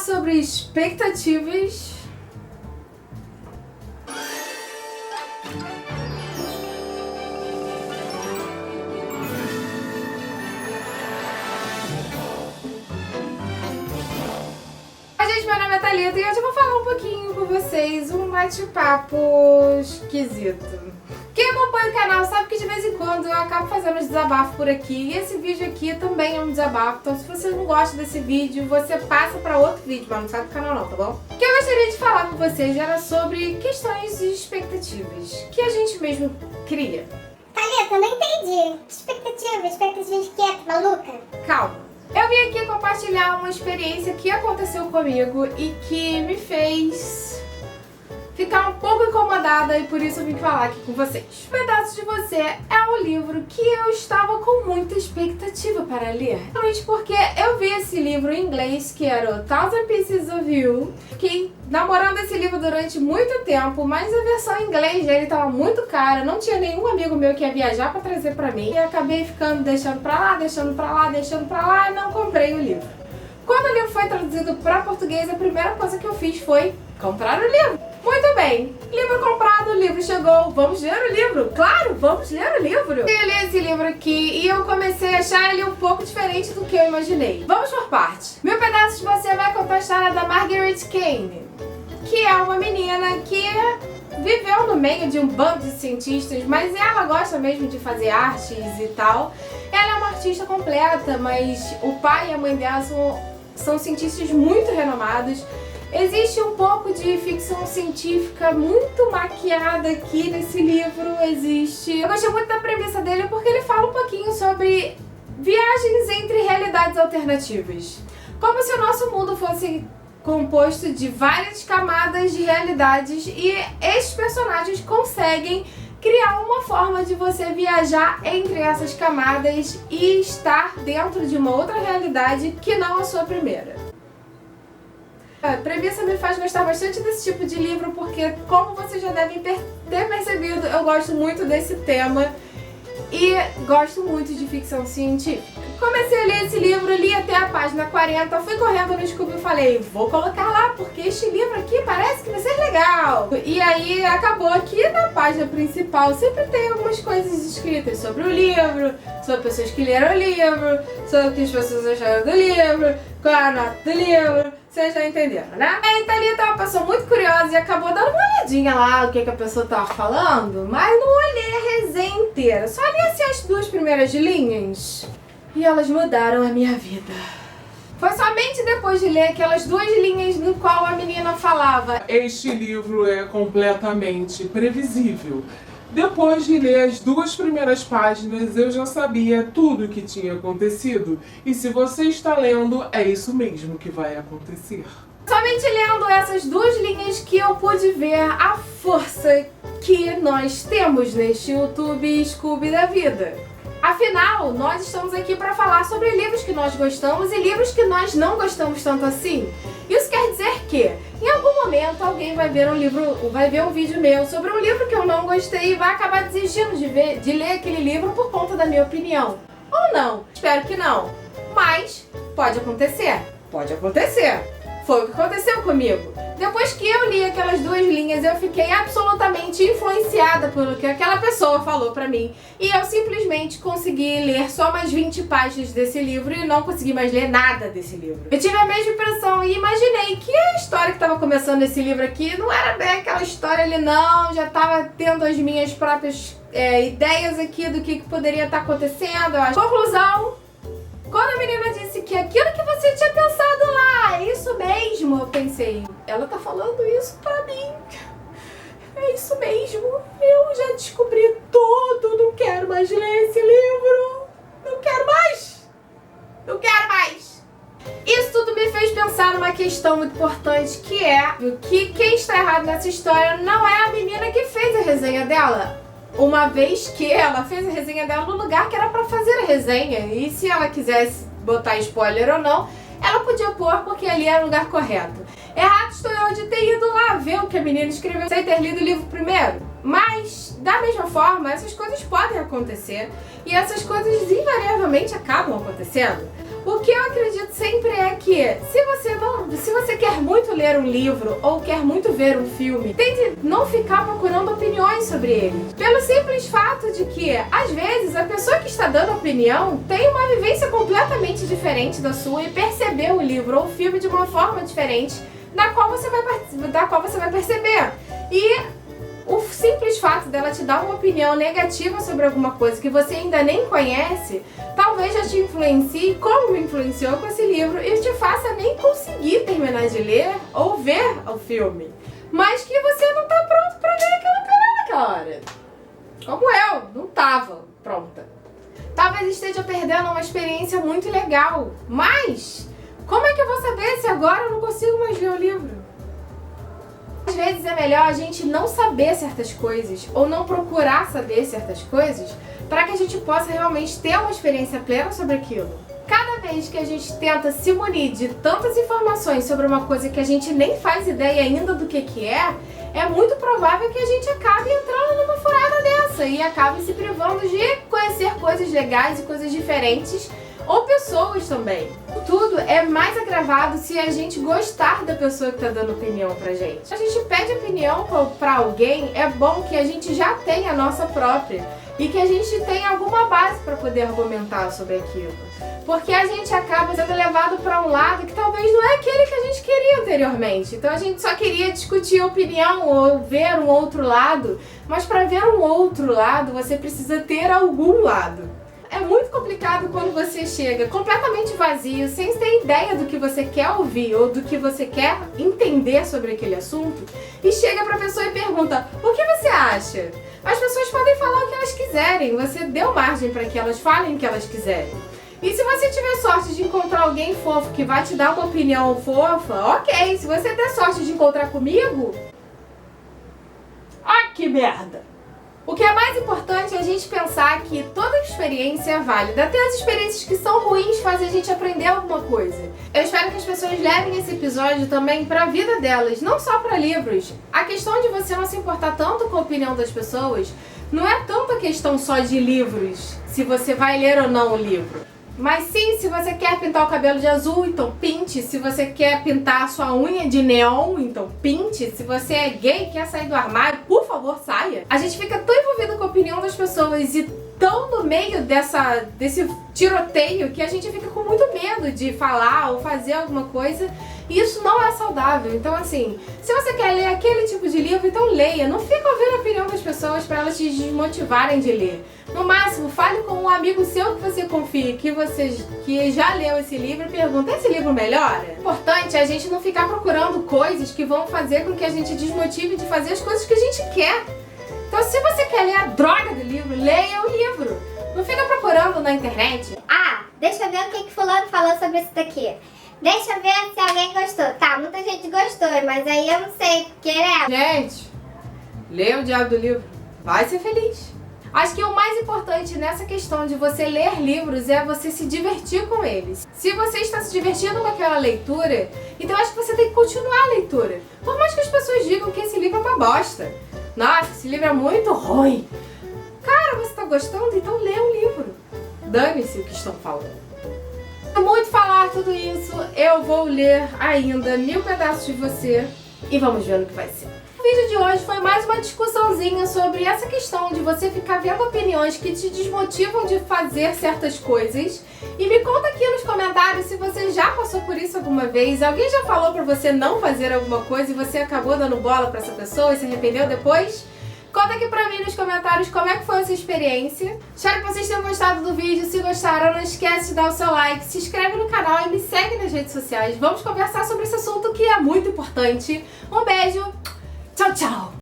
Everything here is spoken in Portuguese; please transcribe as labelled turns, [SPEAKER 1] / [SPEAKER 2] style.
[SPEAKER 1] sobre expectativas. Gente, meu nome é Thalita e hoje eu vou falar um pouquinho com vocês, um bate-papo esquisito. Quem acompanha o canal sabe que de vez em quando eu acabo fazendo uns desabafos por aqui, e esse vídeo aqui também é um desabafo, então se você não gosta desse vídeo, você passa pra outro vídeo, mas não sai do canal não, tá bom? O que eu gostaria de falar com vocês era sobre questões de expectativas, que a gente mesmo cria.
[SPEAKER 2] Thalita, eu não entendi. Expectativas de quê? Maluca?
[SPEAKER 1] Calma. Eu vim aqui compartilhar uma experiência que aconteceu comigo e que me fez ficar um pouco incomodada e por isso eu vim falar aqui com vocês. Pedaços de Você é um livro que eu estava com muita expectativa para ler. Principalmente porque eu vi esse livro em inglês, que era o Thousand Pieces of You. Fiquei namorando esse livro durante muito tempo, mas a versão em inglês dele estava muito cara. Não tinha nenhum amigo meu que ia viajar para trazer para mim. E acabei ficando deixando para lá, deixando para lá e não comprei o livro. Quando o livro foi traduzido para português, a primeira coisa que eu fiz foi comprar o livro. Muito bem, livro comprado, o livro chegou, vamos ler o livro? Claro, vamos ler o livro! Eu li esse livro aqui e eu comecei a achar ele um pouco diferente do que eu imaginei. Vamos por partes. Meu pedaço de Você vai contar a história da Margaret Kane, que é uma menina que viveu no meio de um bando de cientistas, mas ela gosta mesmo de fazer artes e tal. Ela é uma artista completa, mas o pai e a mãe dela são cientistas muito renomados. Existe um pouco de ficção científica muito maquiada aqui nesse livro, existe. Eu gostei muito da premissa dele porque ele fala um pouquinho sobre viagens entre realidades alternativas. Como se o nosso mundo fosse composto de várias camadas de realidades e esses personagens conseguem criar uma forma de você viajar entre essas camadas e estar dentro de uma outra realidade que não a sua primeira. A premissa me faz gostar bastante desse tipo de livro porque, como vocês já devem ter percebido, eu gosto muito desse tema e gosto muito de ficção científica. Comecei a ler esse livro, li até a página 40, fui correndo no Scooby e falei, vou colocar lá porque este livro aqui parece que vai ser legal. E aí acabou aqui na página principal, sempre tem algumas coisas escritas sobre o livro, sobre pessoas que leram o livro, sobre o que as pessoas acharam do livro, qual a nota do livro. Vocês já entenderam, né? A Thalita é uma pessoa muito curiosa e acabou dando uma olhadinha lá o que a pessoa tava falando, mas não olhei a resenha inteira, só li assim as duas primeiras linhas e elas mudaram a minha vida. Foi somente depois de ler aquelas duas linhas no qual a menina falava:
[SPEAKER 3] este livro é completamente previsível. Depois de ler as duas primeiras páginas, eu já sabia tudo o que tinha acontecido. E se você está lendo, é isso mesmo que vai acontecer.
[SPEAKER 1] Somente lendo essas duas linhas que eu pude ver a força que nós temos neste YouTube Scooby da vida. Afinal, nós estamos aqui para falar sobre livros que nós gostamos e livros que nós não gostamos tanto assim. Isso quer dizer que, em algum momento, alguém vai ver um vídeo meu sobre um livro que eu não gostei e vai acabar desistindo de ler aquele livro por conta da minha opinião. Ou não, espero que não. Mas pode acontecer. Pode acontecer. Foi o que aconteceu comigo. Depois que eu li aquelas duas linhas, eu fiquei absolutamente influenciada pelo que aquela pessoa falou pra mim. E eu simplesmente consegui ler só mais 20 páginas desse livro e não consegui mais ler nada desse livro. Eu tive a mesma impressão e imaginei que a história que estava começando nesse livro aqui não era bem aquela história ali não, já estava tendo as minhas próprias ideias aqui do que poderia estar acontecendo. Conclusão: quando a menina disse que aquilo que você tinha pensado lá, é isso mesmo, eu pensei, ela tá falando isso pra mim. É isso mesmo, eu já descobri tudo, não quero mais ler esse livro. Não quero mais. Não quero mais. Isso tudo me fez pensar numa questão muito importante, que é que quem está errado nessa história não é a menina que fez a resenha dela. Uma vez que ela fez a resenha dela no lugar que era pra fazer a resenha. E se ela quisesse botar spoiler ou não, ela podia pôr porque ali era o lugar correto. Errado estou eu de ter ido lá ver o que a menina escreveu sem ter lido o livro primeiro. Mas, da mesma forma, essas coisas podem acontecer. E essas coisas invariavelmente acabam acontecendo. O que eu acredito sempre é que, se se você quer muito ler um livro ou quer muito ver um filme, tente não ficar procurando opiniões sobre ele. Pelo simples fato de que, às vezes, a pessoa que está dando opinião tem uma vivência completamente diferente da sua e percebeu o livro ou o filme de uma forma diferente da qual você vai perceber. E o simples fato dela te dar uma opinião negativa sobre alguma coisa que você ainda nem conhece, talvez já te influencie, como me influenciou com esse livro, e te faça nem conseguir terminar de ler ou ver o filme. Mas que você não tá pronto pra ver aquela parada naquela hora. Como eu, não tava pronta. Talvez esteja perdendo uma experiência muito legal, mas como é que eu vou saber se agora eu não consigo mais ler o livro? Às vezes é melhor a gente não saber certas coisas ou não procurar saber certas coisas para que a gente possa realmente ter uma experiência plena sobre aquilo. Cada vez que a gente tenta se munir de tantas informações sobre uma coisa que a gente nem faz ideia ainda do que é muito provável que a gente acabe entrando numa furada dessa e acabe se privando de conhecer coisas legais e coisas diferentes, ou pessoas também. Tudo é mais agravado se a gente gostar da pessoa que tá dando opinião pra gente. Se a gente pede opinião pra alguém, é bom que a gente já tenha a nossa própria e que a gente tenha alguma base para poder argumentar sobre aquilo. Porque a gente acaba sendo levado para um lado que talvez não é aquele que a gente queria anteriormente. Então a gente só queria discutir a opinião ou ver um outro lado, mas para ver um outro lado você precisa ter algum lado. É muito complicado quando você chega completamente vazio, sem ter ideia do que você quer ouvir ou do que você quer entender sobre aquele assunto, e chega pra pessoa e pergunta: o que você acha? As pessoas podem falar o que elas quiserem, você deu margem para que elas falem o que elas quiserem. E se você tiver sorte de encontrar alguém fofo que vai te dar uma opinião fofa, ok. Se você der sorte de encontrar comigo, ai que merda! O que é mais importante é a gente pensar que toda experiência é válida. Até as experiências que são ruins fazem a gente aprender alguma coisa. Eu espero que as pessoas levem esse episódio também para a vida delas, não só para livros. A questão de você não se importar tanto com a opinião das pessoas não é tanto a questão só de livros, se você vai ler ou não o livro. Mas sim, se você quer pintar o cabelo de azul, então pinte. Se você quer pintar a sua unha de neon, então pinte. Se você é gay e quer sair do armário, por favor, saia. A gente fica tão envolvido com a opinião das pessoas e tão no meio desse tiroteio que a gente fica com muito medo de falar ou fazer alguma coisa. E isso não é saudável. Então, assim, se você quer ler aquele tipo de livro, então leia. Não fica ouvindo a opinião das pessoas para elas te desmotivarem de ler. No máximo, fale com um amigo seu que você confie, que já leu esse livro, e pergunta: esse livro melhora? O importante é a gente não ficar procurando coisas que vão fazer com que a gente desmotive de fazer as coisas que a gente quer. Então, se você quer ler a droga do livro, leia o livro. Não fica procurando na internet.
[SPEAKER 2] Ah, deixa eu ver o que fulano falou sobre isso daqui. Deixa eu ver se alguém gostou. Tá, muita gente gostou, mas aí eu não sei querer.
[SPEAKER 1] Gente, leia o diabo do livro. Vai ser feliz. Acho que o mais importante nessa questão de você ler livros é você se divertir com eles. Se você está se divertindo com aquela leitura, então acho que você tem que continuar a leitura. Por mais que as pessoas digam que esse livro é uma bosta. Nossa, esse livro é muito ruim. Cara, você está gostando? Então lê o livro. Dane-se o que estão falando. Muito falar tudo isso, eu vou ler ainda 1000 pedaços de você e vamos ver no que vai ser. O vídeo de hoje foi mais uma discussãozinha sobre essa questão de você ficar vendo opiniões que te desmotivam de fazer certas coisas. E me conta aqui nos comentários se você já passou por isso alguma vez. Alguém já falou pra você não fazer alguma coisa e você acabou dando bola pra essa pessoa e se arrependeu depois? Conta aqui pra mim nos comentários como é que foi essa experiência. Espero que vocês tenham gostado do vídeo. Se gostaram, não esquece de dar o seu like, se inscreve no canal e me segue nas redes sociais. Vamos conversar sobre esse assunto que é muito importante. Um beijo, tchau, tchau!